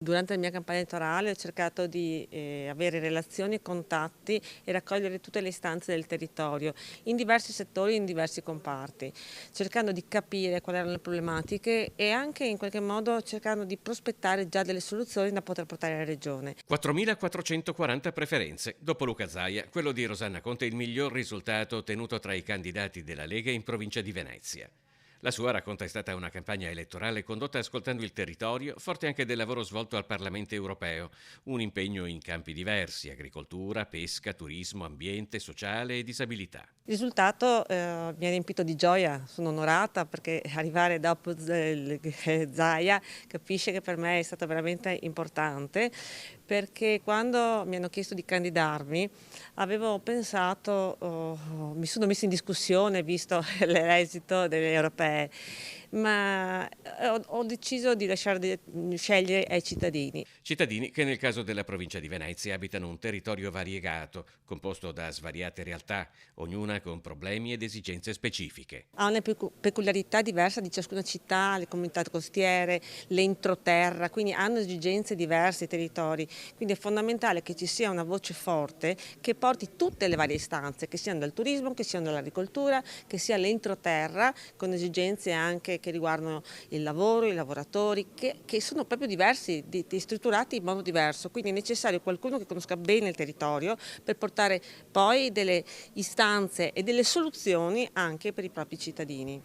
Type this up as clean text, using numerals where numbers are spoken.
Durante la mia campagna elettorale ho cercato di avere relazioni e contatti e raccogliere tutte le istanze del territorio in diversi settori, in diversi comparti, cercando di capire quali erano le problematiche e anche in qualche modo cercando di prospettare già delle soluzioni da poter portare alla Regione. 4.440 preferenze. Dopo Luca Zaia, quello di Rosanna Conte è il miglior risultato ottenuto tra i candidati della Lega in provincia di Venezia. La sua, racconta, è stata una campagna elettorale condotta ascoltando il territorio, forte anche del lavoro svolto al Parlamento europeo, un impegno in campi diversi: agricoltura, pesca, turismo, ambiente, sociale e disabilità. Il risultato mi ha riempito di gioia, sono onorata perché arrivare dopo Zaia capisce che per me è stato veramente importante, perché quando mi hanno chiesto di candidarmi avevo pensato, mi sono messa in discussione visto l'esito delle europee, ma ho deciso di lasciare scegliere ai cittadini. Cittadini che nel caso della provincia di Venezia abitano un territorio variegato, composto da svariate realtà, ognuna con problemi ed esigenze specifiche. Ha una peculiarità diversa di ciascuna città, le comunità costiere, l'entroterra, quindi hanno esigenze diverse i territori, quindi è fondamentale che ci sia una voce forte che porti tutte le varie istanze, che siano dal turismo, che siano dall'agricoltura, che sia l'entroterra, con esigenze anche che riguardano il lavoro, i lavoratori, che sono proprio diversi, strutturati in modo diverso, quindi è necessario qualcuno che conosca bene il territorio per portare poi delle istanze e delle soluzioni anche per i propri cittadini.